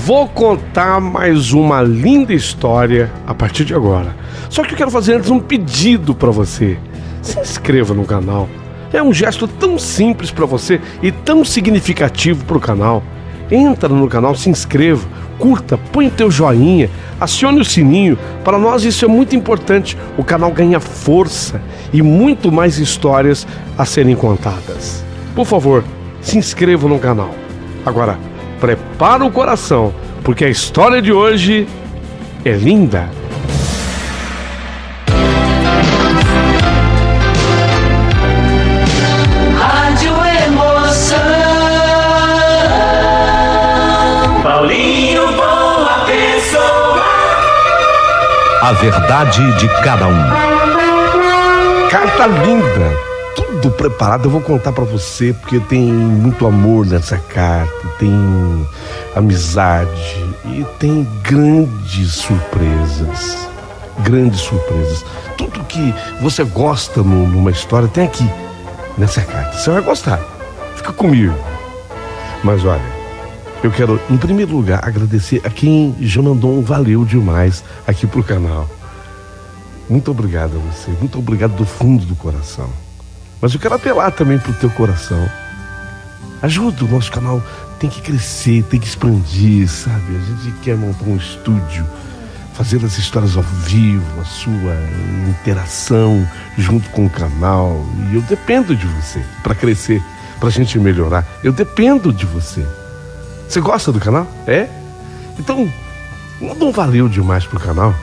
Vou contar mais uma linda história a partir de agora. Só que eu quero fazer antes um pedido para você. Se inscreva no canal. É um gesto tão simples para você e tão significativo para o canal. Entra no canal, se inscreva, curta, põe o teu joinha, acione o sininho. Para nós isso é muito importante. O canal ganha força e muito mais histórias a serem contadas. Por favor, se inscreva no canal. Agora, prepara o coração, porque a história de hoje é linda. Rádio Emoção. Paulinho Boa Pessoa. A verdade de cada um. Carta linda, tudo preparado. Eu vou contar pra você porque tem muito amor nessa carta, tem amizade e tem grandes surpresas. Grandes surpresas. Tudo que você gosta numa história tem aqui nessa carta. Você vai gostar. Fica comigo. Mas olha, eu quero em primeiro lugar agradecer a quem já mandou um valeu demais aqui pro canal. Muito obrigado a você, muito obrigado do fundo do coração. Mas eu quero apelar também pro teu coração. Ajuda, o nosso canal tem que crescer, tem que expandir, sabe? A gente quer montar um estúdio, fazer as histórias ao vivo, a sua interação junto com o canal. E eu dependo de você para crescer, pra gente melhorar. Eu dependo de você. Você gosta do canal? É? Então, não valeu demais pro canal?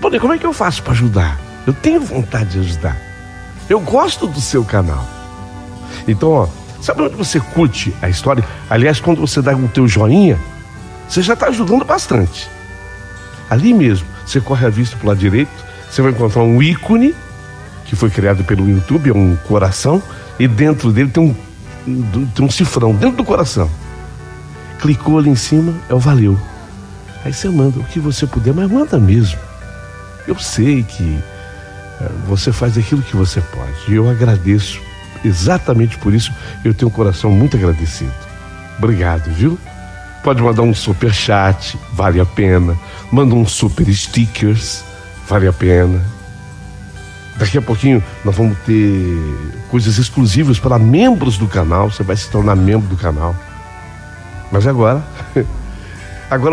Poder, como é que eu faço para ajudar? Eu tenho vontade de ajudar. Eu gosto do seu canal. Então, ó, sabe onde você curte a história? Aliás, quando você dá o teu joinha, você já está ajudando bastante. Ali mesmo, você corre a vista pro lado direito, você vai encontrar um ícone que foi criado pelo YouTube, é um coração, e dentro dele tem um cifrão, dentro do coração. Clicou ali em cima, é o valeu. Aí você manda o que você puder, mas manda mesmo. Eu sei que você faz aquilo que você pode. E eu agradeço exatamente por isso. Eu tenho um coração muito agradecido. Obrigado, viu? Pode mandar um super chat, vale a pena. Manda um super stickers, vale a pena. Daqui a pouquinho nós vamos ter coisas exclusivas para membros do canal. Você vai se tornar membro do canal. Mas agora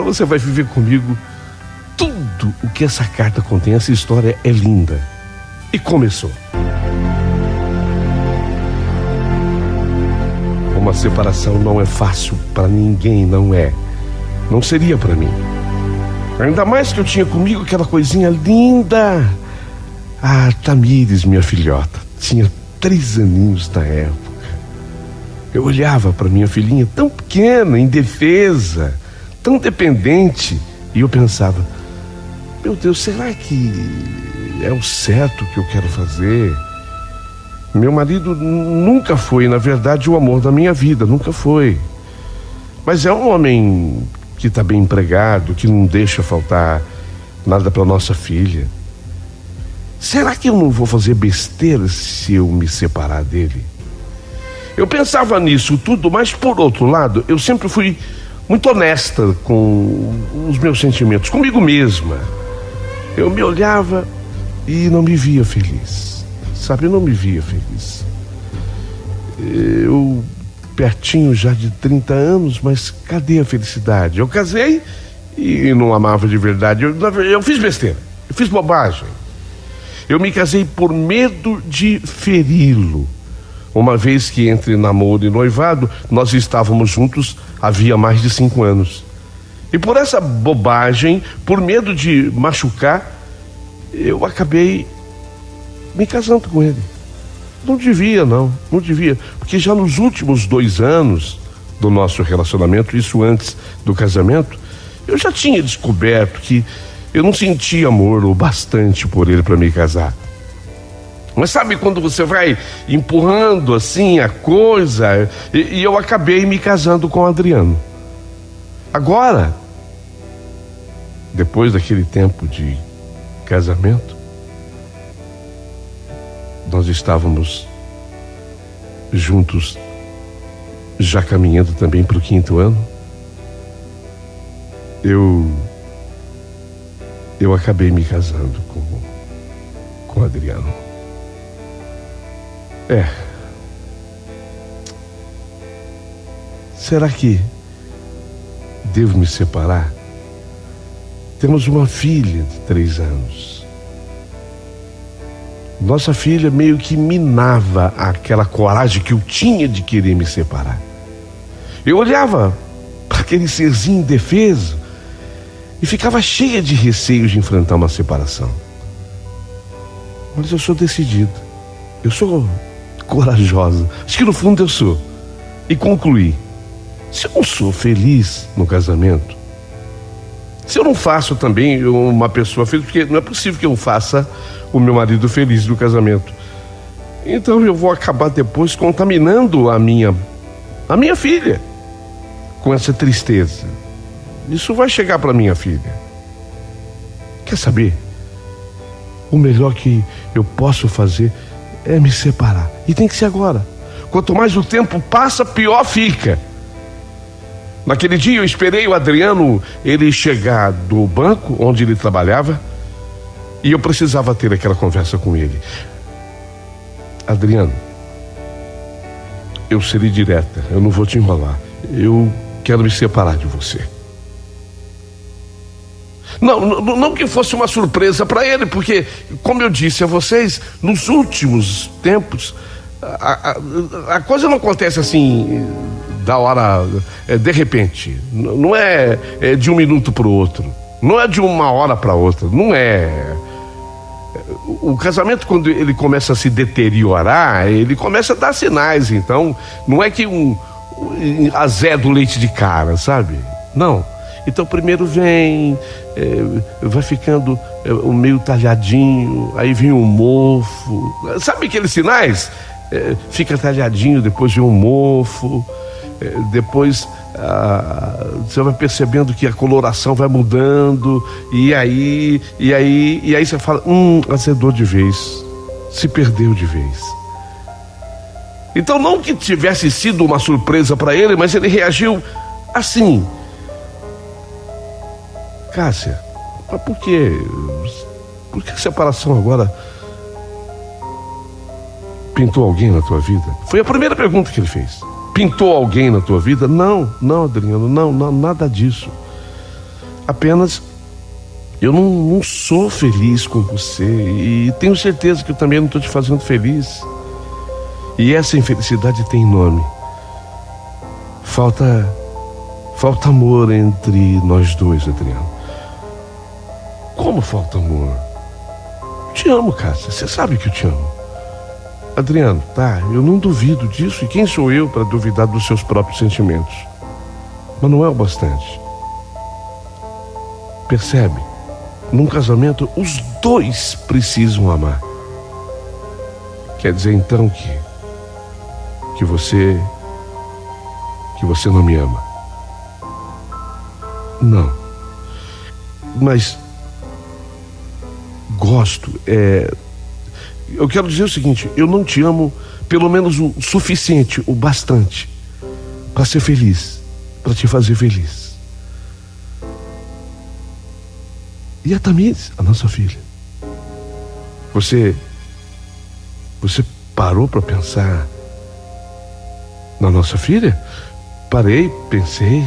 você vai viver comigo tudo o que essa carta contém. Essa história é linda. E começou. Uma separação não é fácil para ninguém, não é. Não seria para mim. Ainda mais que eu tinha comigo aquela coisinha linda. A Tamires, minha filhota, tinha 3 aninhos na época. Eu olhava para minha filhinha tão pequena, indefesa, tão dependente, e eu pensava: meu Deus, será que é o certo que eu quero fazer? Meu marido nunca foi, na verdade, o amor da minha vida, nunca foi. Mas é um homem que está bem empregado, que não deixa faltar nada para nossa filha. Será que eu não vou fazer besteira se eu me separar dele? Eu pensava nisso tudo, mas por outro lado, eu sempre fui muito honesta com os meus sentimentos, comigo mesma. Eu me olhava e não me via feliz, sabe? Eu não me via feliz. Eu pertinho já de 30 anos, mas cadê a felicidade? Eu casei e não amava de verdade. Eu fiz besteira, eu fiz bobagem. Eu me casei por medo de feri-lo. Uma vez que entre namoro e noivado, nós estávamos juntos havia mais de 5 anos. E por essa bobagem, por medo de machucar, eu acabei me casando com ele. Não devia, não devia. Porque já nos últimos 2 anos do nosso relacionamento, isso antes do casamento, eu já tinha descoberto que eu não sentia amor o bastante por ele para me casar. Mas sabe quando você vai empurrando assim a coisa? E eu acabei me casando com o Adriano. Agora, depois daquele tempo de casamento, nós estávamos juntos, já caminhando também para o 5º ano. eu acabei me casando com o Adriano. Será que devo me separar? Temos uma filha de 3 anos. Nossa filha meio que minava aquela coragem que eu tinha de querer me separar. Eu olhava para aquele serzinho indefeso e ficava cheia de receios de enfrentar uma separação. Mas eu sou decidida, eu sou corajosa, acho que no fundo eu sou. E concluí: se eu não sou feliz no casamento, se eu não faço também uma pessoa feliz, porque não é possível que eu faça o meu marido feliz no casamento, então eu vou acabar depois contaminando a minha filha com essa tristeza. Isso vai chegar para minha filha. Quer saber? O melhor que eu posso fazer é me separar. E tem que ser agora. Quanto mais o tempo passa, pior fica. Naquele dia eu esperei o Adriano ele chegar do banco onde ele trabalhava e eu precisava ter aquela conversa com ele. Adriano, eu serei direta, eu não vou te enrolar. Eu quero me separar de você. Não que fosse uma surpresa para ele, porque, como eu disse a vocês, nos últimos tempos, a coisa não acontece assim, da hora, de repente. Não é de um minuto para o outro, não é de uma hora para outra, não é. O casamento, quando ele começa a se deteriorar, ele começa a dar sinais. Então, não é que azeda o leite de cara, sabe? Não. Então primeiro vem, vai ficando meio talhadinho, aí vem um mofo. Sabe aqueles sinais? Fica talhadinho, depois vem um mofo, depois você vai percebendo que a coloração vai mudando, e aí você fala, azedou de vez, se perdeu de vez. Então não que tivesse sido uma surpresa para ele, mas ele reagiu assim. Cássia, mas por quê? Por que a separação agora pintou alguém na tua vida? Foi a primeira pergunta que ele fez. Pintou alguém na tua vida? Não, Adriano, não, nada disso. Apenas eu não sou feliz com você e tenho certeza que eu também não estou te fazendo feliz. E essa infelicidade tem nome. Falta amor entre nós dois, Adriano. Como falta amor? Te amo, Cássia, você sabe que eu te amo. Adriano, tá, eu não duvido disso, e quem sou eu para duvidar dos seus próprios sentimentos? Mas não é o bastante. Percebe? Num casamento, os dois precisam amar. Quer dizer então que você não me ama? Não. Mas gosto, eu quero dizer o seguinte: eu não te amo pelo menos o suficiente, o bastante para ser feliz, para te fazer feliz. E a Tamires, a nossa filha, você parou para pensar na nossa filha? Parei, pensei.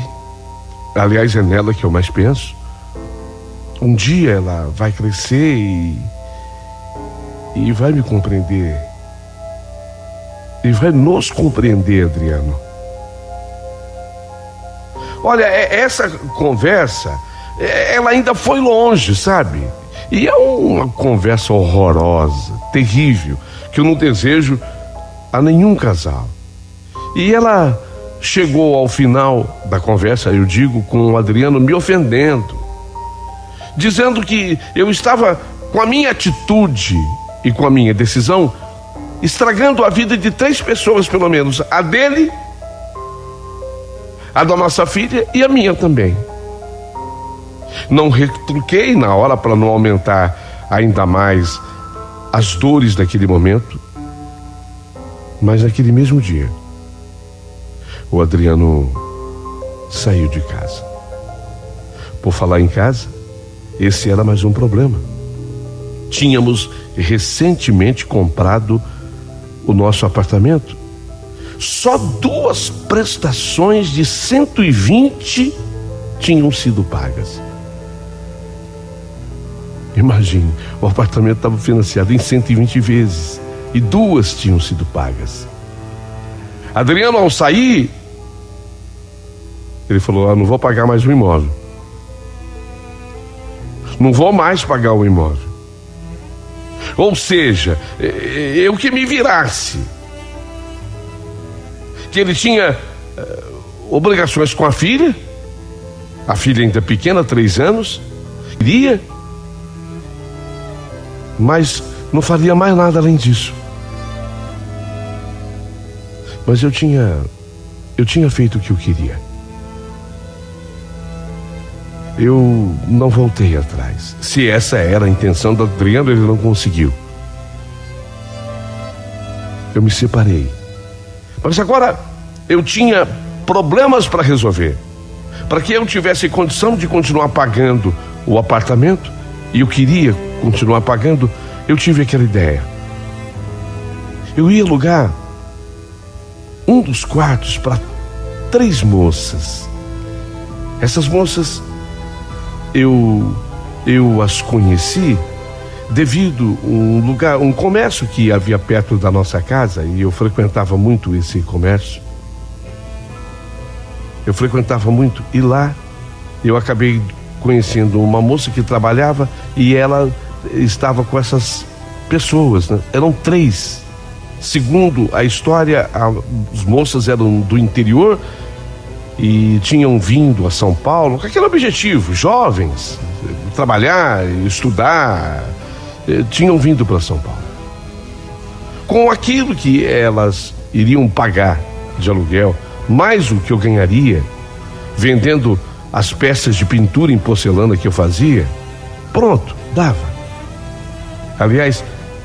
Aliás, é nela que eu mais penso. Um dia ela vai crescer e vai me compreender. E vai nos compreender, Adriano. Olha, essa conversa, ela ainda foi longe, sabe? E é uma conversa horrorosa, terrível, que eu não desejo a nenhum casal. E ela chegou ao final da conversa, eu digo, com o Adriano me ofendendo, dizendo que eu estava, com a minha atitude e com a minha decisão, estragando a vida de 3 pessoas pelo menos, a dele, a da nossa filha e a minha também. Não retruquei na hora para não aumentar ainda mais as dores daquele momento, mas naquele mesmo dia o Adriano saiu de casa. Por falar em casa, esse era mais um problema. Tínhamos recentemente comprado o nosso apartamento. Só 2 prestações de 120 tinham sido pagas. Imagine, o apartamento estava financiado em 120 vezes e 2 tinham sido pagas. Adriano, ao sair, ele falou: não vou pagar mais o imóvel. Não vou mais pagar o imóvel. Ou seja, eu que me virasse. Que ele tinha obrigações com a filha ainda pequena, 3 anos, queria, mas não faria mais nada além disso. Mas eu tinha feito o que eu queria. Eu não voltei atrás. Se essa era a intenção do Adriano, ele não conseguiu. Eu me separei. Mas agora eu tinha problemas para resolver. Para que eu tivesse condição de continuar pagando o apartamento, e eu queria continuar pagando, eu tive aquela ideia. Eu ia alugar um dos quartos para 3 moças. Essas moças, eu as conheci devido um comércio que havia perto da nossa casa, e eu frequentava muito esse comércio. Eu frequentava muito, e lá eu acabei conhecendo uma moça que trabalhava, e ela estava com essas pessoas, né? Eram 3. Segundo a história, as moças eram do interior e tinham vindo a São Paulo com aquele objetivo, jovens, trabalhar, estudar, tinham vindo para São Paulo. Com aquilo que elas iriam pagar de aluguel, mais o que eu ganharia vendendo as peças de pintura em porcelana que eu fazia, pronto, dava. Aliás,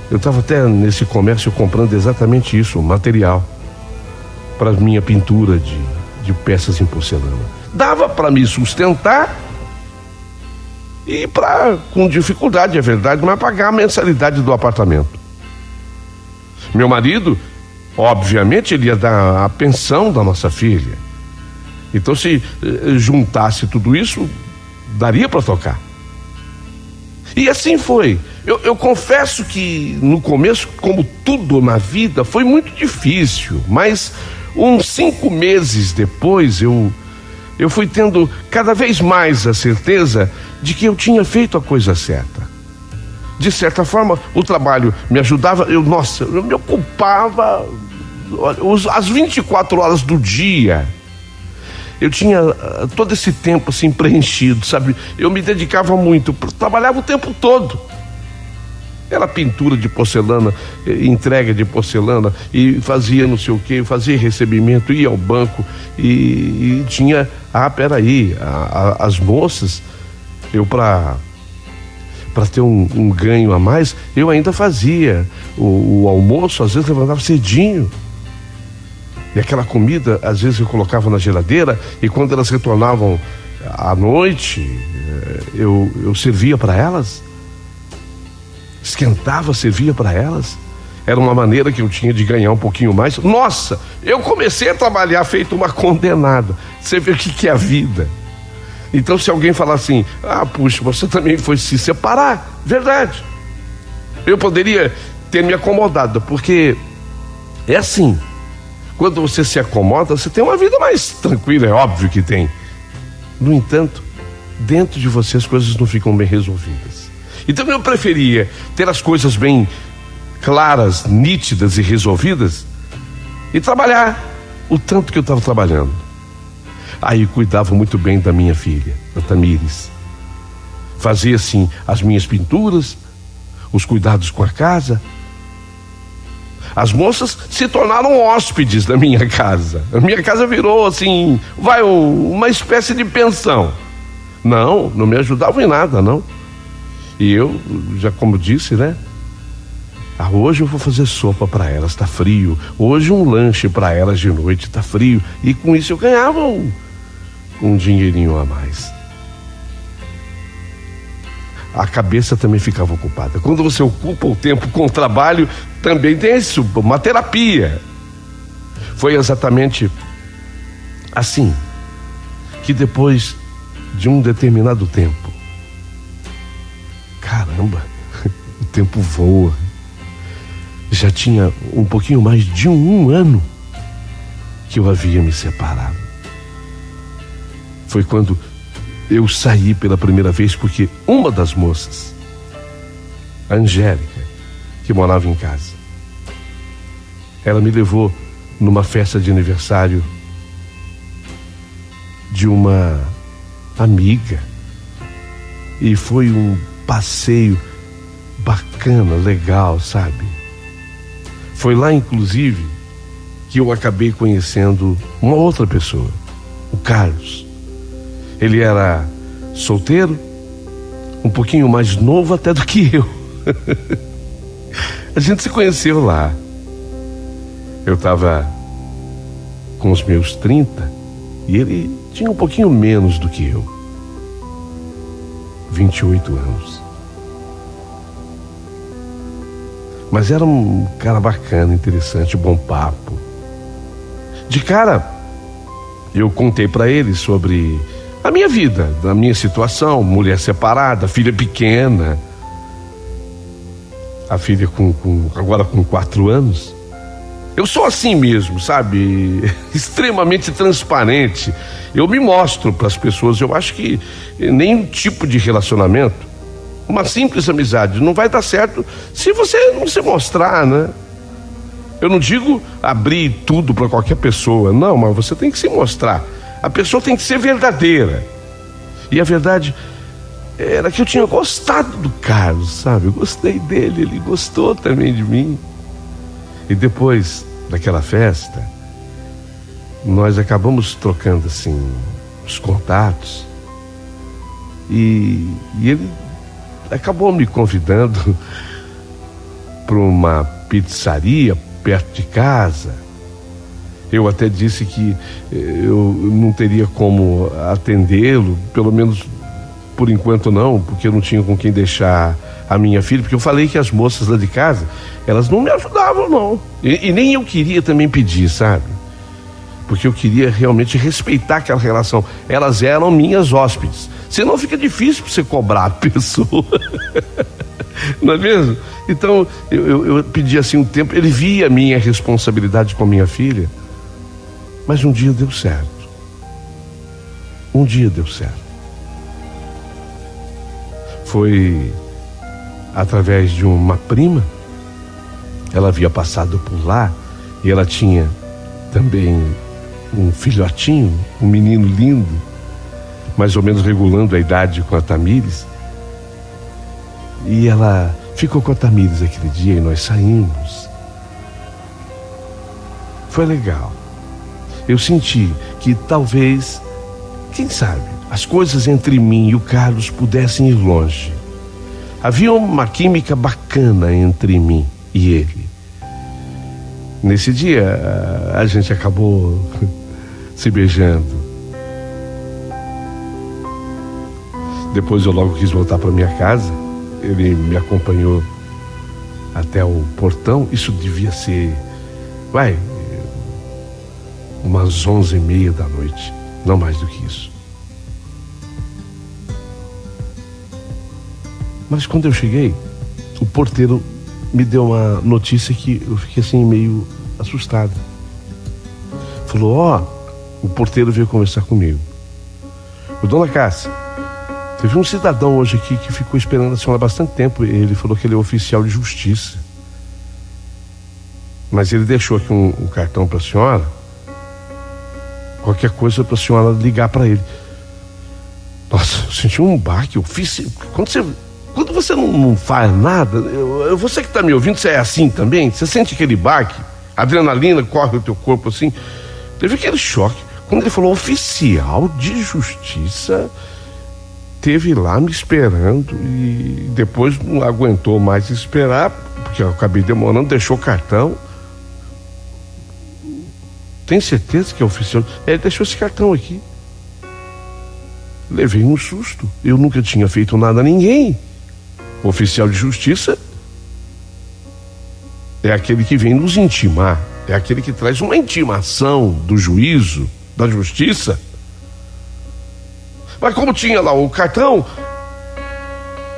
eu estava até nesse comércio comprando exatamente isso, material para minha pintura de peças em porcelana. Dava para me sustentar e com dificuldade, é verdade, mas pagar a mensalidade do apartamento. Meu marido, obviamente, ele ia dar a pensão da nossa filha. Então, se juntasse tudo isso, daria para tocar. E assim foi. Eu confesso que no começo, como tudo na vida, foi muito difícil, mas uns 5 meses depois eu fui tendo cada vez mais a certeza de que eu tinha feito a coisa certa. De certa forma, o trabalho me ajudava, eu me ocupava as 24 horas do dia. Eu tinha todo esse tempo assim preenchido, sabe? Eu me dedicava muito, trabalhava o tempo todo. Era pintura de porcelana, entrega de porcelana, e fazia não sei o que, fazia recebimento, ia ao banco e tinha, as moças, eu para ter um ganho a mais, eu ainda fazia o almoço, às vezes levantava cedinho. E aquela comida, às vezes eu colocava na geladeira, e quando elas retornavam à noite, eu servia para elas. Esquentava, servia para elas. Era uma maneira que eu tinha de ganhar um pouquinho mais. Nossa, eu comecei a trabalhar feito uma condenada. Você vê o que é a vida. Então, se alguém falar assim, puxa, você também foi se separar, verdade. Eu poderia ter me acomodado, porque é assim. Quando você se acomoda, você tem uma vida mais tranquila, é óbvio que tem. No entanto, dentro de você as coisas não ficam bem resolvidas. Então eu preferia ter as coisas bem claras, nítidas e resolvidas, e trabalhar o tanto que eu estava trabalhando. Aí cuidava muito bem da minha filha, da Tamires. Fazia assim as minhas pinturas, os cuidados com a casa. As moças se tornaram hóspedes da minha casa. A minha casa virou assim, uma espécie de pensão. Não me ajudavam em nada, não. E eu, já como disse, né? Hoje eu vou fazer sopa para elas, tá frio. Hoje um lanche para elas de noite, tá frio. E com isso eu ganhava um dinheirinho a mais. a cabeça também ficava ocupada. Quando você ocupa o tempo com o trabalho, também tem isso, uma terapia. Foi exatamente assim que depois de um determinado tempo, caramba, o tempo voa. Já tinha um pouquinho mais de um ano que eu havia me separado. Foi quando eu saí pela primeira vez, porque uma das moças, a Angélica, que morava em casa, ela me levou numa festa de aniversário de uma amiga, e foi um passeio bacana, legal, sabe? Foi lá, inclusive, que eu acabei conhecendo uma outra pessoa, o Carlos. Ele era solteiro, um pouquinho mais novo até do que eu. A gente se conheceu lá. Eu estava com os meus 30 e ele tinha um pouquinho menos do que eu. 28 anos. Mas era um cara bacana, interessante, bom papo. De cara, eu contei para ele sobre a minha vida, da minha situação, mulher separada, filha pequena. A filha agora com 4 anos. Eu sou assim mesmo, sabe? Extremamente transparente. Eu me mostro para as pessoas. Eu acho que nenhum tipo de relacionamento, uma simples amizade, não vai dar certo se você não se mostrar, né? Eu não digo abrir tudo para qualquer pessoa, não, mas você tem que se mostrar. A pessoa tem que ser verdadeira. E a verdade era que eu tinha gostado do Carlos, sabe? Eu gostei dele, ele gostou também de mim. E depois daquela festa, nós acabamos trocando assim os contatos. E ele acabou me convidando para uma pizzaria perto de casa. Eu até disse que eu não teria como atendê-lo, pelo menos por enquanto não, porque eu não tinha com quem deixar a minha filha, porque eu falei que as moças lá de casa, elas não me ajudavam não, e nem eu queria também pedir, sabe? Porque eu queria realmente respeitar aquela relação. Elas eram minhas hóspedes, senão fica difícil para você cobrar a pessoa. Não é mesmo? Então eu pedi assim um tempo. Ele via a minha responsabilidade com a minha filha, mas um dia deu certo. Um dia deu certo. Foi através de uma prima. Ela havia passado por lá e ela tinha também um filhotinho, um menino lindo, mais ou menos regulando a idade com a Tamires. E ela ficou com a Tamires aquele dia e nós saímos. Foi legal. Eu senti que talvez, quem sabe, as coisas entre mim e o Carlos pudessem ir longe. Havia uma química bacana entre mim e ele. Nesse dia, a gente acabou se beijando. Depois eu logo quis voltar para minha casa. Ele me acompanhou até o portão. Isso devia ser, umas 11h30 da noite. Não mais do que isso. Mas quando eu cheguei, o porteiro me deu uma notícia que eu fiquei assim meio assustado. Falou: o porteiro veio conversar comigo. Dona Cássia, teve um cidadão hoje aqui que ficou esperando a senhora há bastante tempo. Ele falou que ele é oficial de justiça, mas ele deixou aqui um cartão para a senhora. Qualquer coisa para a senhora ligar para ele. Nossa, eu senti um baque. Quando você não faz nada, você que está me ouvindo, você é assim também? Você sente aquele baque? A adrenalina corre no teu corpo assim? Teve aquele choque. Quando ele falou oficial de justiça, teve lá me esperando e depois não aguentou mais esperar, porque eu acabei demorando, deixou o cartão. Tem certeza que é oficial? Ele deixou esse cartão aqui. Levei um susto. Eu nunca tinha feito nada a ninguém. O oficial de justiça é aquele que vem nos intimar, é aquele que traz uma intimação do juízo, da justiça. Mas como tinha lá o cartão,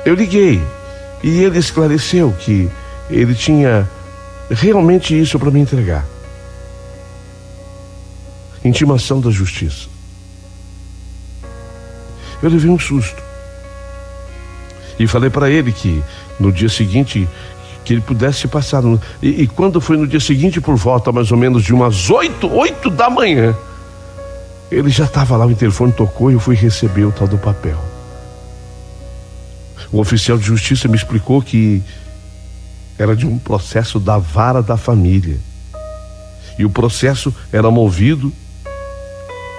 eu liguei e ele esclareceu que ele tinha realmente isso para me entregar. Intimação da justiça. Eu levei um susto e falei para ele que no dia seguinte que ele pudesse passar e quando foi no dia seguinte, por volta mais ou menos de umas 8 da manhã, ele já estava lá, o interfone tocou e eu fui receber o tal do papel. O oficial de justiça me explicou que era de um processo da vara da família e o processo era movido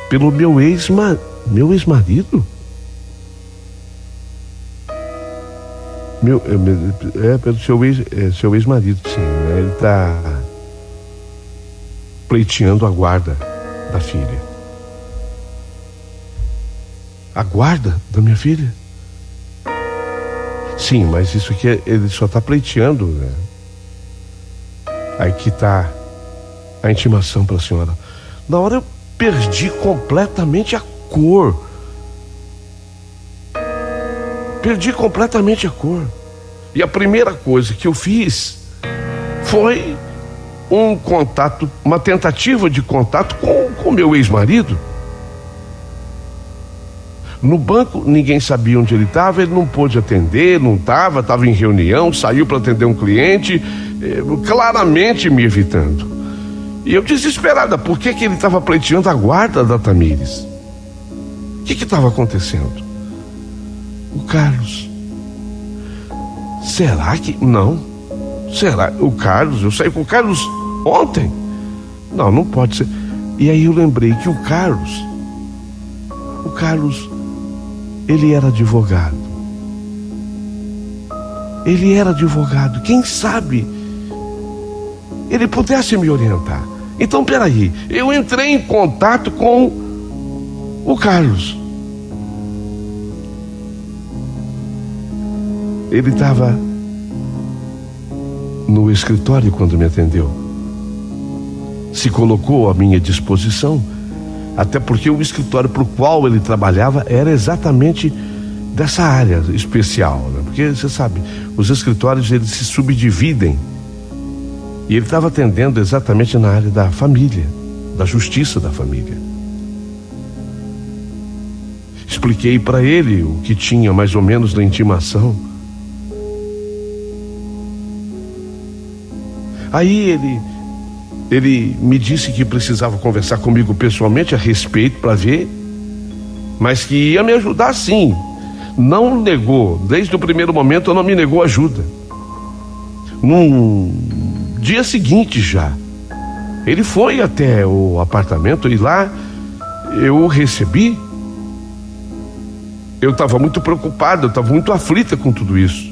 pelo meu ex-marido. Pelo seu ex-marido, sim, né? Ele está pleiteando a guarda da filha. A guarda da minha filha? Sim, mas isso aqui ele só está pleiteando, né? Aí que está a intimação para a senhora. Na hora eu perdi completamente a cor. Perdi completamente a cor. E a primeira coisa que eu fiz foi um contato, uma tentativa de contato com meu ex-marido. No banco ninguém sabia onde ele estava, ele não pôde atender, não estava em reunião, saiu para atender um cliente, claramente me evitando. E eu desesperada, por que ele estava pleiteando a guarda da Tamires? O que estava acontecendo? O Carlos. Será que... Não. Será? O Carlos, eu saí com o Carlos ontem. Não pode ser. E aí eu lembrei que o Carlos, ele era advogado. Ele era advogado. Quem sabe ele pudesse me orientar. Então, peraí, eu entrei em contato com o Carlos. Ele estava no escritório quando me atendeu. Se colocou à minha disposição, até porque o escritório para o qual ele trabalhava era exatamente dessa área especial, né? Porque você sabe, os escritórios eles se subdividem. E ele estava atendendo exatamente na área da família, da justiça da família. Expliquei para ele o que tinha mais ou menos da intimação. Aí ele me disse que precisava conversar comigo pessoalmente a respeito para ver, mas que ia me ajudar sim. Não negou, desde o primeiro momento não me negou ajuda. No dia seguinte já, ele foi até o apartamento e lá eu o recebi. Eu estava muito preocupado, eu estava muito aflita com tudo isso.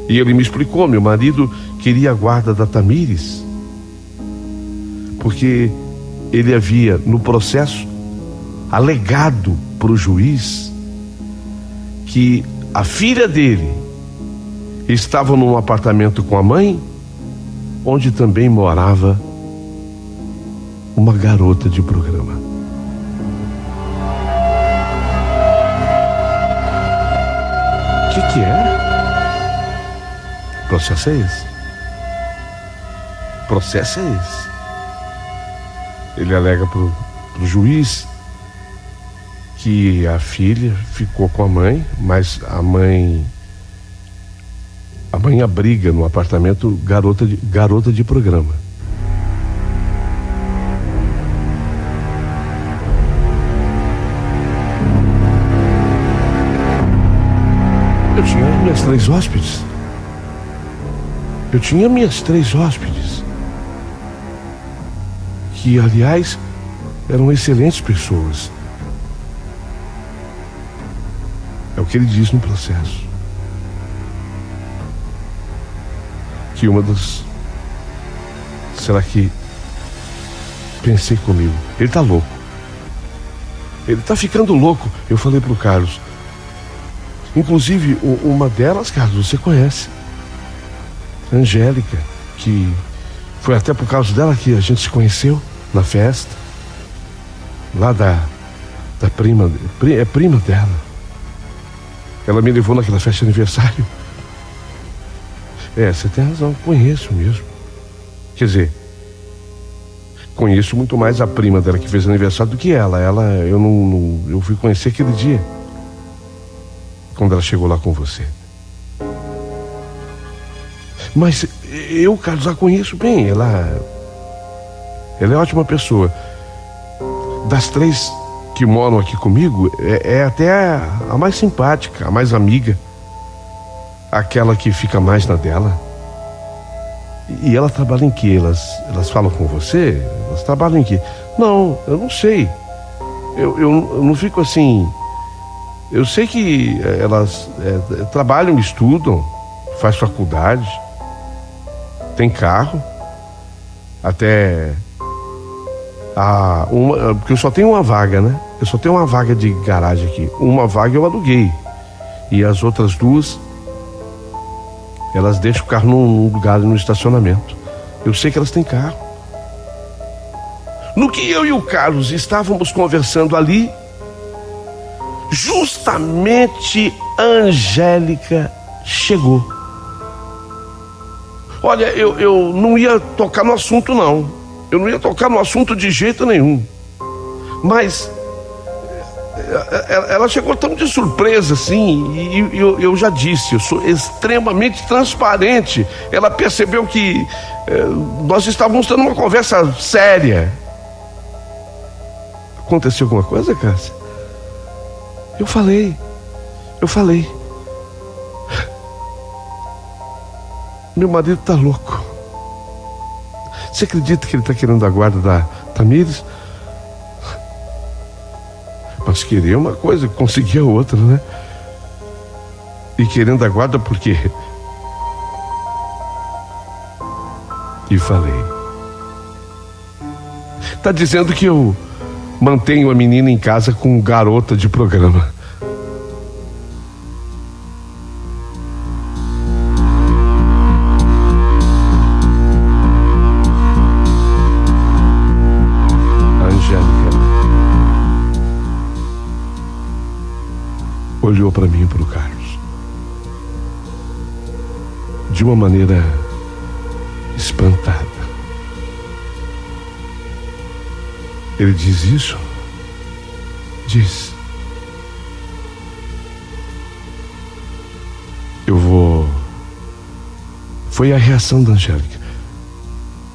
E ele me explicou, meu marido queria a guarda da Tamires, porque ele havia, no processo, alegado para o juiz que a filha dele estava num apartamento com a mãe, onde também morava uma garota de programa. O que é? Processo é esse. Processo é esse. Ele alega pro juiz que a filha ficou com a mãe, mas a mãe abriga no apartamento garota de programa. Eu tinha minhas 3 hóspedes. Que, aliás, eram excelentes pessoas. É o que ele diz no processo. Que uma das... Será que... Pensei comigo, ele tá louco. Ele tá ficando louco. Eu falei pro Carlos, Inclusive, uma delas, Carlos, você conhece. Angélica, que foi até por causa dela que a gente se conheceu na festa. Lá da prima, é prima dela. Ela me levou naquela festa de aniversário. Você tem razão, conheço mesmo. Quer dizer, conheço muito mais a prima dela que fez aniversário do que ela. Eu fui conhecer aquele dia, quando ela chegou lá com você. Mas eu, Carlos, a conheço bem. Ela é ótima pessoa. Das 3 que moram aqui comigo, é até a mais simpática, a mais amiga. Aquela que fica mais na dela. E ela trabalha em quê? Elas falam com você? Elas trabalham em quê? Não, eu não sei. Eu não fico assim. Eu sei que elas trabalham, estudam, faz faculdade, tem carro, até porque eu só tenho uma vaga, né? Eu só tenho uma vaga de garagem aqui. Uma vaga eu aluguei. E as outras 2, elas deixam o carro num lugar, no estacionamento. Eu sei que elas têm carro. No que eu e o Carlos estávamos conversando ali, justamente a Angélica chegou. Olha, eu não ia tocar no assunto, não. Eu não ia tocar no assunto de jeito nenhum. Mas ela chegou tão de surpresa assim, e eu já disse, eu sou extremamente transparente. Ela percebeu que nós estávamos tendo uma conversa séria. Aconteceu alguma coisa, Cássia? Eu falei. Meu marido tá louco. Você acredita que ele tá querendo a guarda da Tamires? Mas queria uma coisa, conseguia outra, né? E querendo a guarda por quê? E falei. Tá dizendo que eu mantenho a menina em casa com garota de programa. Olhou para mim e para o Carlos de uma maneira espantada. Ele diz isso? Diz. Foi a reação da Angélica.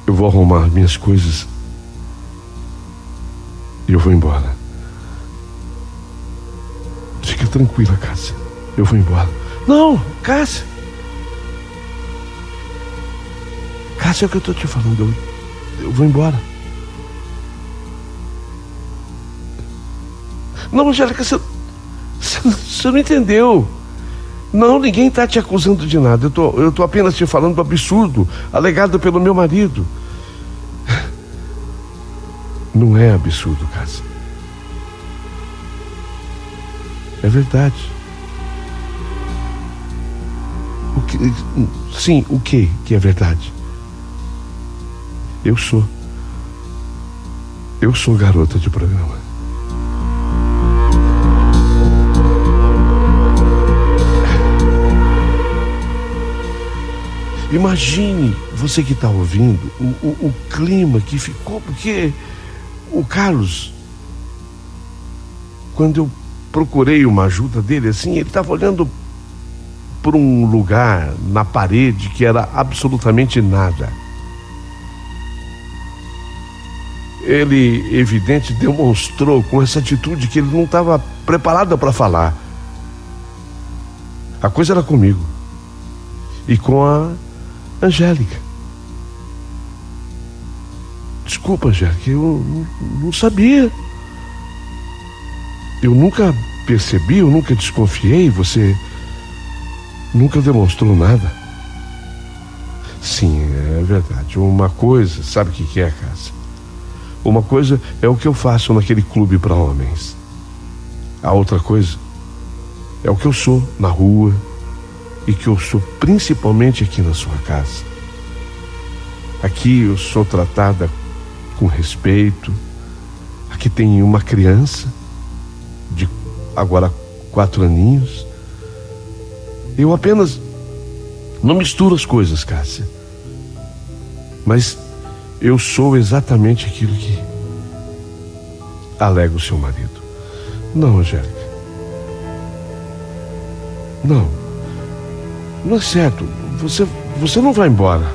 Eu vou arrumar minhas coisas e eu vou embora. Fica tranquila, Cássia. Eu vou embora. Não, Cássia. Cássia, é o que eu tô te falando. Eu vou embora. Não, Angélica, você não entendeu. Não, ninguém tá te acusando de nada. Eu tô apenas te falando do absurdo alegado pelo meu marido. Não é absurdo, Cássia. É verdade. Sim, o que é verdade? Eu sou garota de programa. Imagine, você que está ouvindo, o clima que ficou, porque o Carlos, quando eu procurei uma ajuda dele, assim, ele estava olhando por um lugar na parede que era absolutamente nada. Ele, evidente, demonstrou com essa atitude que ele não estava preparado para falar. A coisa era comigo e com a Angélica. Desculpa, Angélica, eu não sabia. Eu nunca percebi, eu nunca desconfiei, você nunca demonstrou nada. Sim, é verdade. Uma coisa, sabe o que é, Cássia? Uma coisa é o que eu faço naquele clube para homens. A outra coisa É o que eu sou na rua e que eu sou principalmente aqui na sua casa. Aqui eu sou tratada com respeito. Aqui tem uma criança de agora 4 aninhos. Eu apenas não misturo as coisas, Cássia. Mas eu sou exatamente aquilo que alega o seu marido. Não, Angélica. Não é certo. Você não vai embora.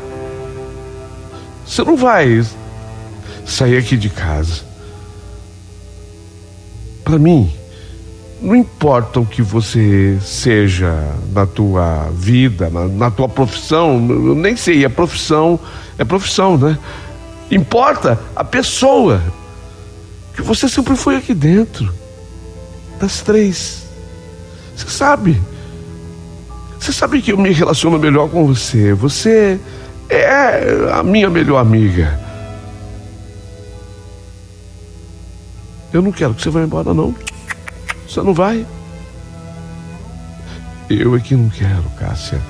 Você não vai sair aqui de casa. Para mim, não importa o que você seja na tua vida, na tua profissão, eu nem sei, é profissão, né? Importa a pessoa que você sempre foi aqui dentro, das 3. Você sabe que eu me relaciono melhor com você. Você é a minha melhor amiga. Eu não quero que você vá embora, não. Você não vai. Eu é que não quero, Cássia,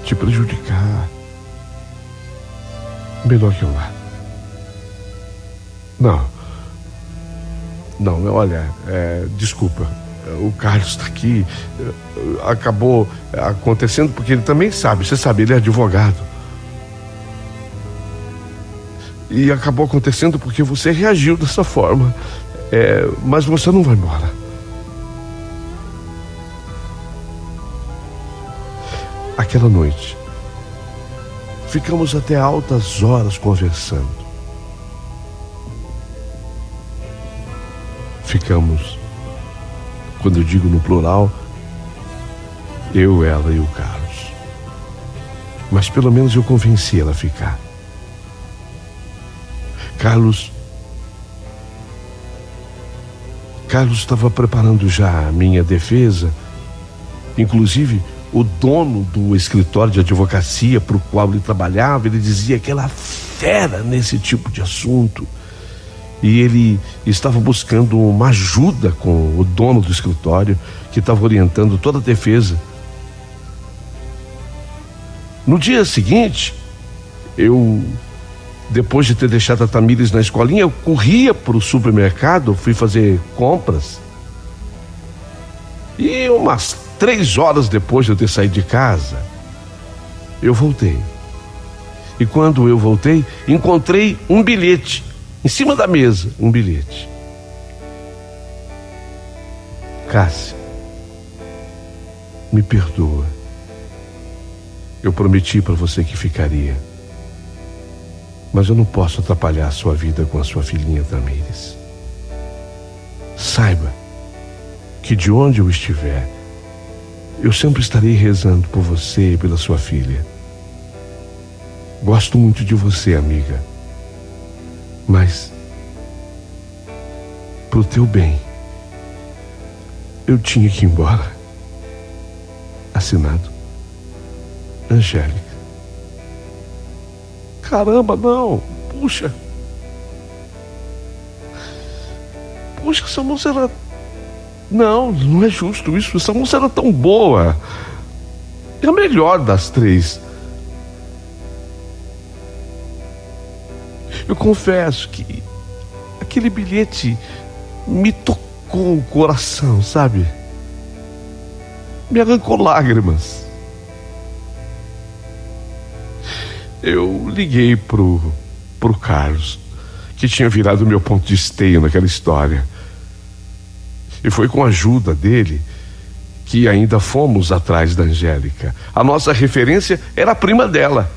te prejudicar. Melhor que eu vá. Não, olha, desculpa. O Carlos está aqui. Acabou acontecendo porque ele também sabe. Você sabe, ele é advogado. E acabou acontecendo porque você reagiu dessa forma. Mas você não vai embora. Aquela noite, ficamos até altas horas conversando. Ficamos, quando eu digo no plural, eu, ela e o Carlos. Mas pelo menos eu convenci ela a ficar. Carlos estava preparando já a minha defesa. Inclusive, o dono do escritório de advocacia para o qual ele trabalhava, ele dizia que era fera nesse tipo de assunto. E ele estava buscando uma ajuda com o dono do escritório, que estava orientando toda a defesa. No dia seguinte, depois de ter deixado a Tamires na escolinha, eu corria para o supermercado, fui fazer compras. E umas 3 horas depois de eu ter saído de casa, eu voltei. E quando eu voltei, encontrei um bilhete em cima da mesa, um bilhete. Cássia, me perdoa. Eu prometi para você que ficaria. Mas eu não posso atrapalhar a sua vida com a sua filhinha Tamires. Saiba que de onde eu estiver, eu sempre estarei rezando por você e pela sua filha. Gosto muito de você, amiga. Mas, pro teu bem, eu tinha que ir embora. Assinado, Angélica. Caramba, não. Puxa, essa moça era... Não é justo isso. Essa moça era tão boa. É a melhor das 3. Eu confesso que aquele bilhete me tocou o coração, sabe? Me arrancou lágrimas. Eu liguei pro Carlos, que tinha virado meu ponto de esteio naquela história. E foi com a ajuda dele que ainda fomos atrás da Angélica. A nossa referência era a prima dela,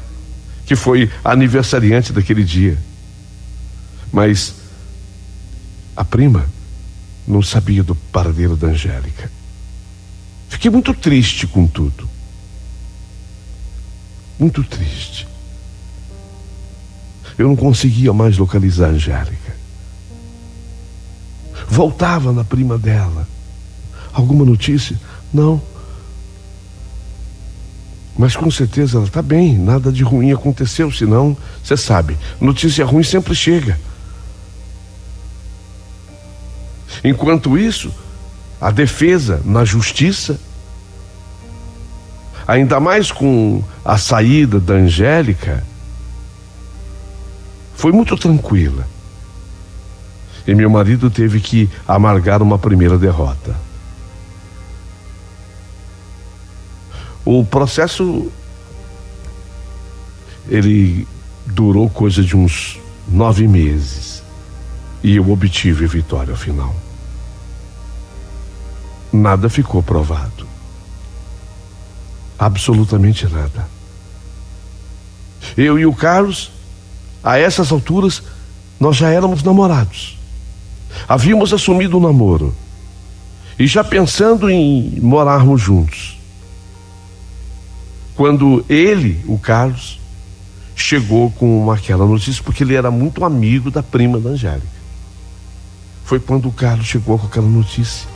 que foi a aniversariante daquele dia. Mas a prima não sabia do paradeiro da Angélica. Fiquei muito triste com tudo. Muito triste. Eu não conseguia mais localizar a Angélica. Voltava na prima dela. Alguma notícia? Não. Mas com certeza ela está bem, nada de ruim aconteceu, senão, você sabe, notícia ruim sempre chega. Enquanto isso, a defesa na justiça Ainda mais com a saída da Angélica, foi muito tranquila. E meu marido teve que amargar uma primeira derrota. O processo, ele durou coisa de uns 9 meses. E eu obtive a vitória final. Nada ficou provado. Absolutamente nada. Eu e o Carlos, a essas alturas, nós já éramos namorados. Havíamos assumido o namoro. E já pensando em morarmos juntos. Quando ele, o Carlos, chegou com aquela notícia, porque ele era muito amigo da prima da Angélica. Foi quando o Carlos chegou com aquela notícia.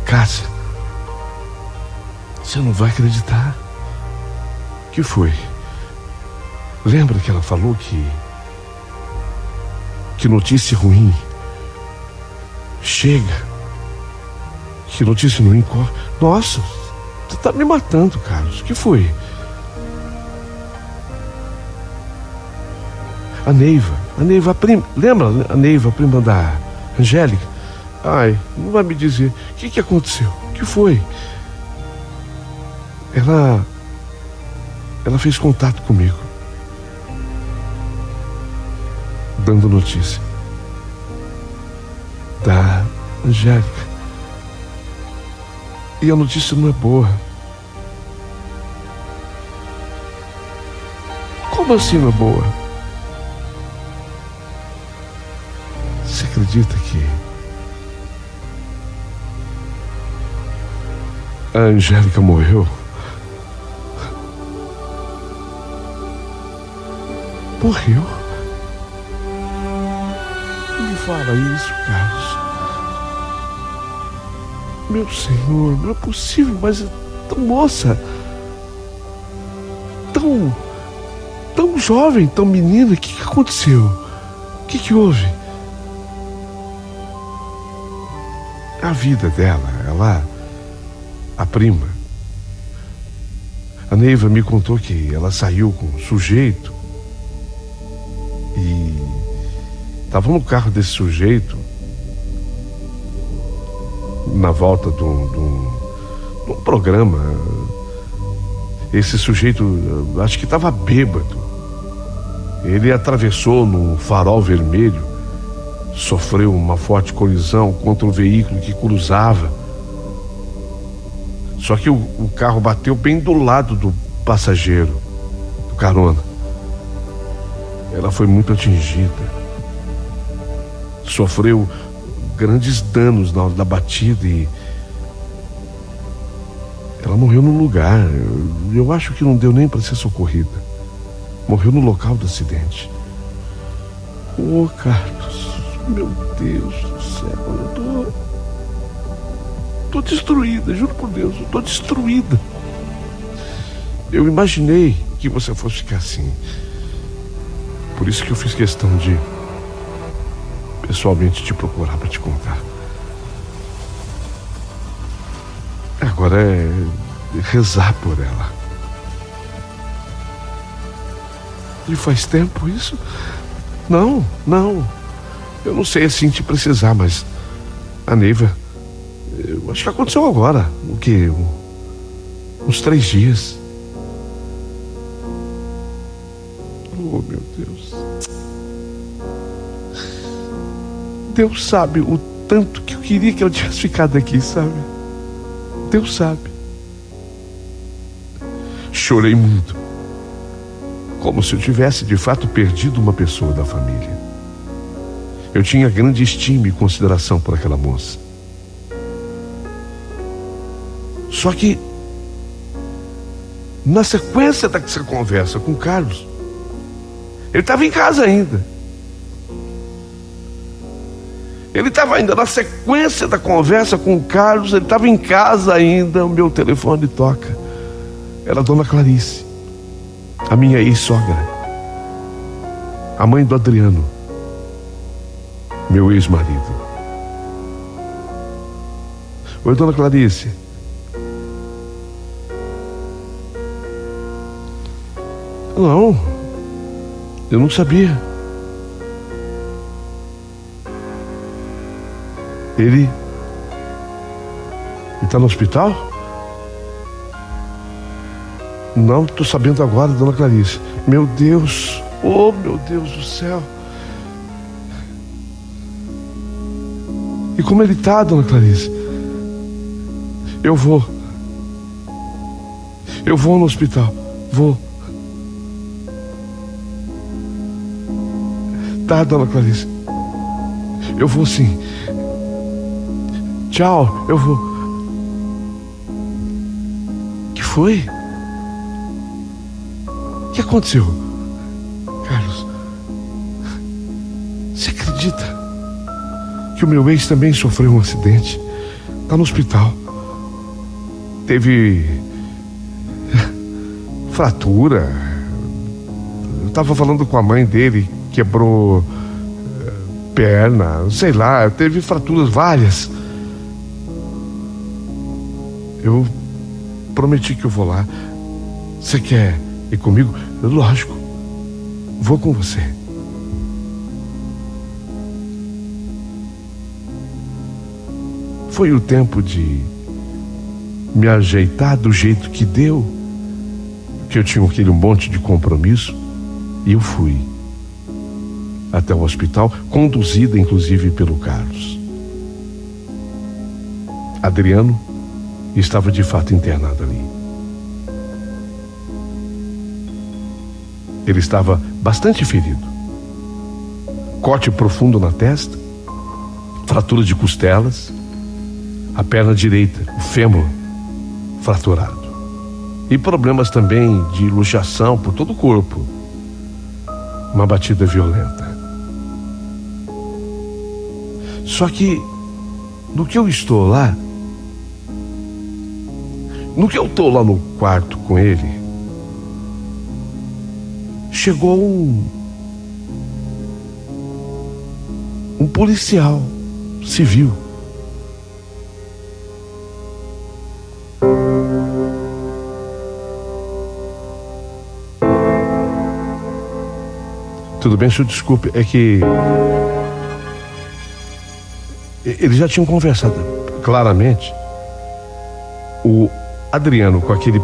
Cássia, você não vai acreditar. O que foi? Lembra que ela falou que notícia ruim chega? Que notícia ruim corre? Nossa, você tá me matando, Carlos. O que foi? A Neiva, a prima, lembra a Neiva, a prima da Angélica? Ai, não vai me dizer. O que aconteceu? O que foi? Ela fez contato comigo, dando notícia da Angélica. E a notícia não é boa. Como assim não é boa? Você acredita que a Angélica morreu? Morreu? Não me fala isso, Carlos. Meu Senhor, não é possível, mas é tão moça, tão jovem, tão menina. O que aconteceu? O que houve? A vida dela, a prima, a Neiva me contou que ela saiu com um sujeito e estava no carro desse sujeito na volta de um programa. Esse sujeito, acho que estava bêbado. Ele atravessou num farol vermelho, sofreu uma forte colisão contra um veículo que cruzava. Só que o carro bateu bem do lado do passageiro, do carona. Ela foi muito atingida. Sofreu grandes danos na hora da batida e ela morreu no lugar. Eu acho que não deu nem para ser socorrida. Morreu no local do acidente. Ô, Carlos, meu Deus do céu, eu tô destruída, juro por Deus, eu tô destruída. Eu imaginei que você fosse ficar assim. Por isso que eu fiz questão de pessoalmente te procurar para te contar. Agora é rezar por ela. E faz tempo isso? Não. Eu não sei assim te precisar, mas a Neiva, eu acho que aconteceu agora. O quê? Uns 3 dias. Oh, meu Deus. Deus sabe o tanto que eu queria que ela tivesse ficado aqui, sabe? Deus sabe. Chorei muito, como se eu tivesse de fato perdido uma pessoa da família. Eu tinha grande estima e consideração por aquela moça. Só que na sequência dessa conversa com o Carlos, ele estava em casa ainda. Ele estava ainda na sequência da conversa com o Carlos, ele estava em casa ainda. O meu telefone toca. Era a dona Clarice, a minha ex-sogra, a mãe do Adriano, meu ex-marido. Oi, dona Clarice, Não, eu não sabia. Ele está no hospital? Não, estou sabendo agora, dona Clarice. Meu Deus, oh meu Deus do céu. E como ele está, dona Clarice? Eu vou no hospital, vou. Tá, dona Clarice, eu vou sim. Tchau, eu vou. Que foi? O que aconteceu? Carlos, você acredita que o meu ex também sofreu um acidente? Tá no hospital. Teve fratura. Eu tava falando com a mãe dele, quebrou perna, sei lá, teve fraturas várias. Eu prometi que eu vou lá. Você quer ir comigo? Lógico, vou com você. Foi o tempo de me ajeitar do jeito que deu, que eu tinha aquele monte de compromisso, e eu fui até o hospital, conduzida inclusive pelo Carlos. Adriano estava de fato internado ali. Ele estava bastante ferido. Corte profundo na testa, fratura de costelas, a perna direita, o fêmur fraturado. E problemas também de luxação por todo o corpo. Uma batida violenta. Só que, no que eu estou lá, no que eu estou lá no quarto com ele, chegou um policial civil. Tudo bem, senhor, desculpe, é que eles já tinham conversado claramente. O Adriano com aquele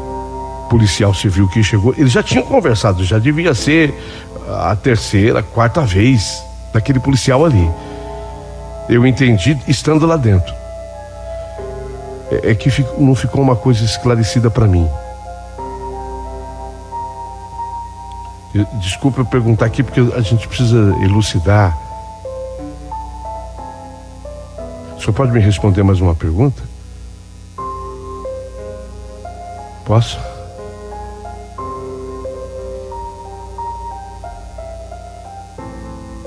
policial civil que chegou, eles já tinham conversado, já devia ser a terceira, quarta vez daquele policial ali. Eu entendi estando lá dentro. É que não ficou uma coisa esclarecida para mim. Desculpa eu perguntar aqui, porque a gente precisa elucidar. O senhor pode me responder mais uma pergunta? Posso?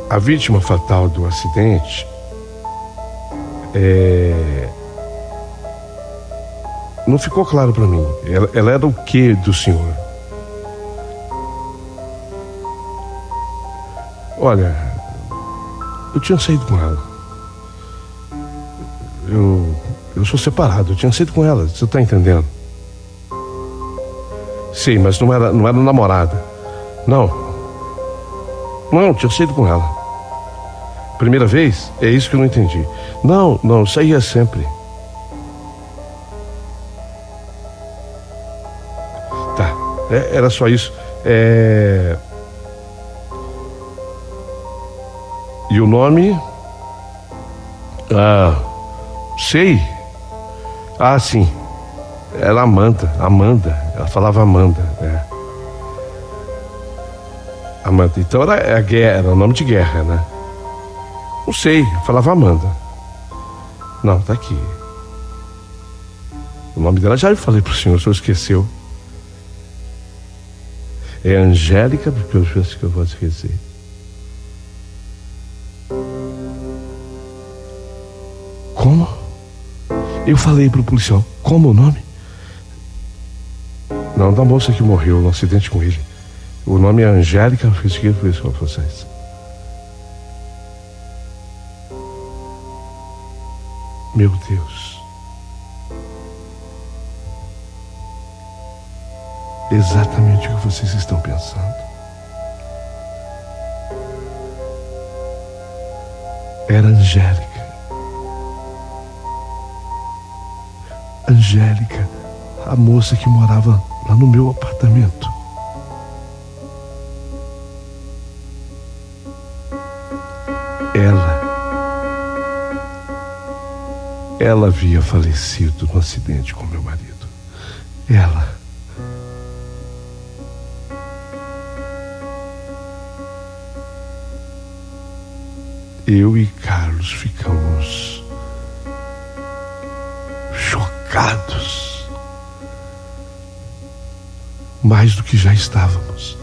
A vítima fatal do acidente não ficou claro para mim. Ela era o que do senhor? Olha, eu tinha saído com ela. Eu sou separado, eu tinha saído com ela, você tá entendendo? Sei, mas não era namorada. Não, tinha saído com ela. Primeira vez? É isso que eu não entendi. Não, saía sempre. Tá, era só isso. E o nome? Sei. Sim. Era Amanda. Ela falava Amanda. Amanda. Então era o nome de guerra, né? Não sei, falava Amanda. Não, tá aqui. O nome dela já eu falei pro senhor, o senhor esqueceu. É Angélica, porque eu penso que eu vou esquecer. Como? Eu falei pro policial, como o nome? Não, da moça que morreu no acidente com ele. O nome é Angélica, eu fiz isso com vocês. Meu Deus. exatamente o que vocês estão pensando. Era Angélica. Angélica, a moça que morava lá no meu apartamento. Ela havia falecido no acidente com meu marido. Eu e Carlos ficamos chocados, mais do que já estávamos.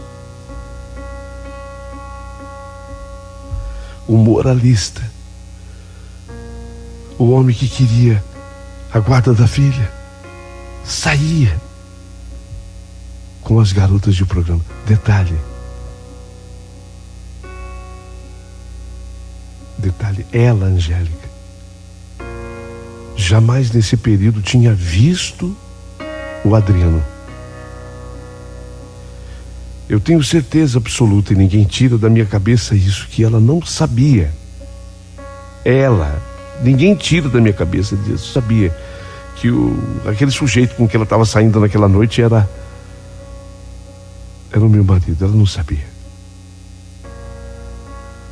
O moralista, o homem que queria a guarda da filha, saía com as garotas de programa. Detalhe, ela, Angélica, jamais nesse período tinha visto o Adriano. Eu tenho certeza absoluta, e ninguém tira da minha cabeça isso, que ela não sabia. Ninguém tira da minha cabeça disso. Sabia que aquele sujeito com que ela estava saindo naquela noite era o meu marido. Ela não sabia.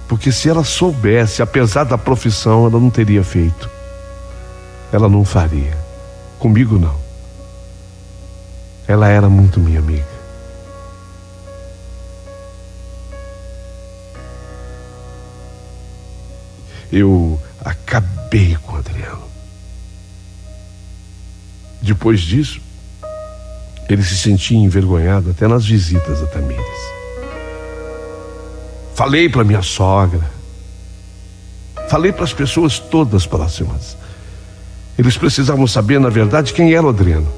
Porque se ela soubesse, apesar da profissão, ela não teria feito. Ela não faria. Comigo não. Ela era muito minha amiga. Eu acabei com o Adriano. Depois disso, ele se sentia envergonhado até nas visitas a Tamires. Falei para minha sogra, falei para as pessoas todas próximas. Eles precisavam saber, na verdade, quem era o Adriano,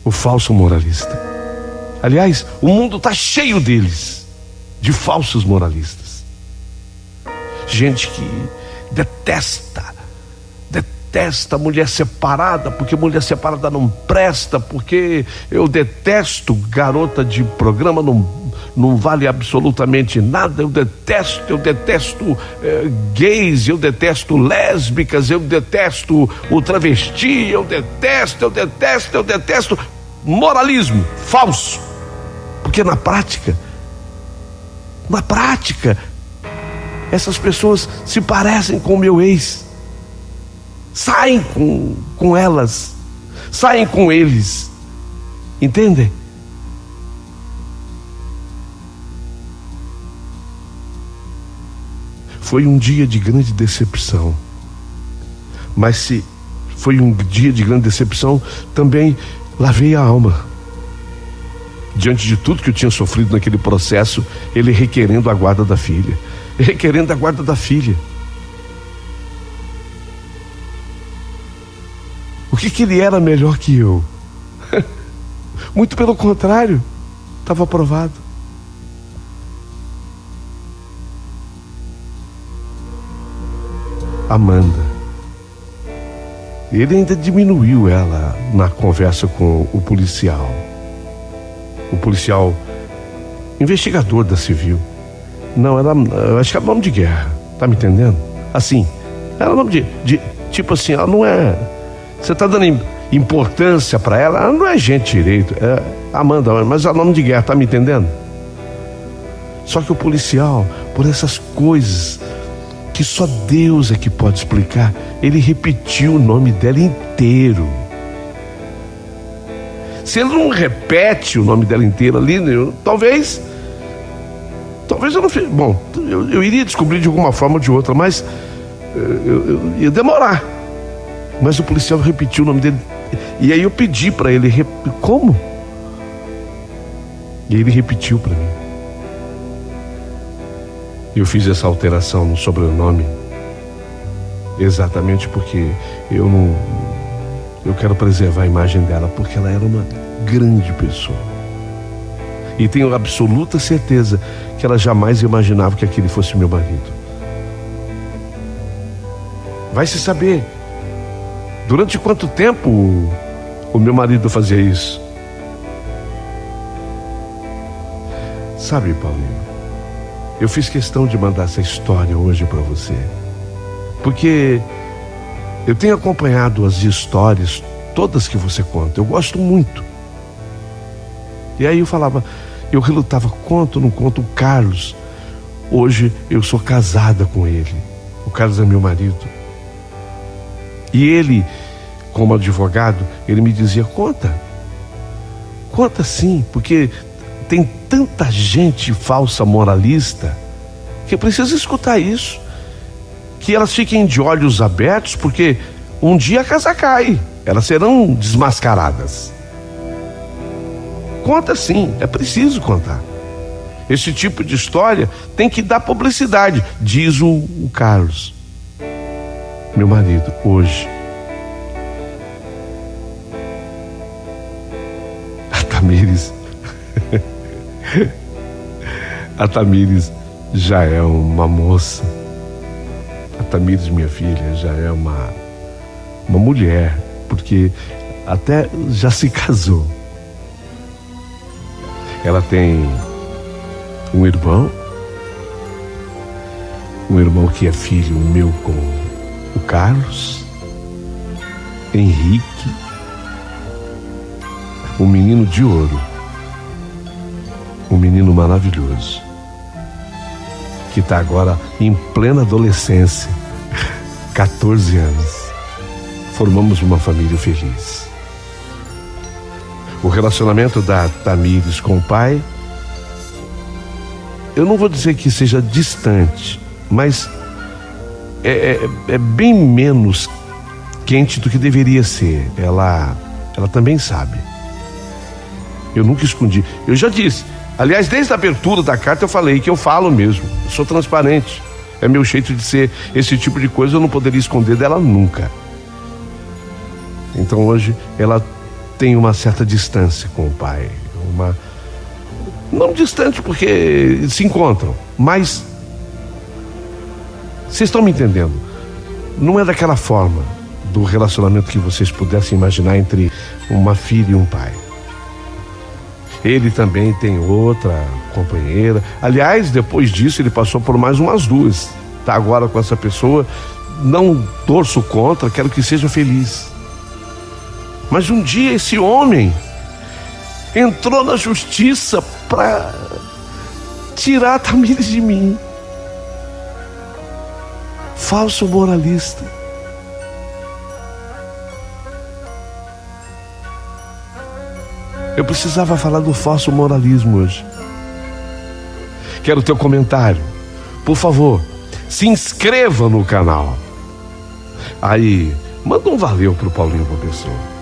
o falso moralista. Aliás, o mundo está cheio deles, de falsos moralistas. Gente que detesta mulher separada, porque mulher separada não presta, porque eu detesto garota de programa, não vale absolutamente nada, eu detesto gays, eu detesto lésbicas, eu detesto o travesti, eu detesto moralismo falso, porque na prática, essas pessoas se parecem com o meu ex. Saem com elas. Saem com eles. Entendem? Foi um dia de grande decepção. Mas se foi um dia de grande decepção, também lavei a alma. Diante de tudo que eu tinha sofrido naquele processo, ele requerendo a guarda da filha. O que ele era melhor que eu? Muito pelo contrário, estava aprovado. Amanda, ele ainda diminuiu ela na conversa com o policial investigador da civil. Não, eu acho que era nome de guerra, tá me entendendo? Assim, era nome de tipo assim, ela não é, você tá dando importância pra ela não é gente direito, é Amanda, mas é nome de guerra, tá me entendendo? Só que o policial, por essas coisas que só Deus é que pode explicar, ele repetiu o nome dela inteiro. Se ele não repete o nome dela inteiro ali, talvez eu não fiz. Bom, eu iria descobrir de alguma forma ou de outra, mas eu ia demorar. Mas o policial repetiu o nome dele. E aí eu pedi para ele, como? E ele repetiu para mim. Eu fiz essa alteração no sobrenome exatamente porque eu quero preservar a imagem dela, porque ela era uma grande pessoa. E tenho absoluta certeza que ela jamais imaginava que aquele fosse meu marido. Vai se saber durante quanto tempo o meu marido fazia isso. Sabe, Paulinho, eu fiz questão de mandar essa história hoje para você, porque eu tenho acompanhado as histórias todas que você conta. Eu gosto muito. E aí eu relutava, conto ou não conto o Carlos. Hoje eu sou casada com ele. O Carlos é meu marido. E ele, como advogado, ele me dizia, conta sim, porque tem tanta gente falsa moralista que precisa escutar isso, que elas fiquem de olhos abertos, porque um dia a casa cai, elas serão desmascaradas. Conta sim, é preciso contar. Esse tipo de história tem que dar publicidade, diz o Carlos, meu marido, hoje. A Tamires já é uma moça. A Tamires, minha filha, já é uma mulher, porque até já se casou. Ela tem um irmão que é filho meu com o Carlos, Henrique, um menino de ouro, um menino maravilhoso, que está agora em plena adolescência, 14 anos. Formamos uma família feliz. O relacionamento da Tamires com o pai, eu não vou dizer que seja distante, mas é bem menos quente do que deveria ser. Ela também sabe. Eu nunca escondi. Eu já disse. Aliás, desde a abertura da carta eu falei que eu falo mesmo. Eu sou transparente. É meu jeito de ser. Esse tipo de coisa eu não poderia esconder dela nunca. Então hoje ela tem uma certa distância com o pai. Não distante porque se encontram, mas vocês estão me entendendo. Não é daquela forma do relacionamento que vocês pudessem imaginar entre uma filha e um pai. Ele também tem outra companheira. Aliás, depois disso ele passou por mais umas duas. Está agora com essa pessoa. Não torço contra, quero que seja feliz. Mas um dia esse homem entrou na justiça para tirar a Tamires de mim. Falso moralista. Eu precisava falar do falso moralismo hoje. Quero teu comentário. Por favor, se inscreva no canal. Aí, manda um valeu pro Paulinho Boa Pessoa.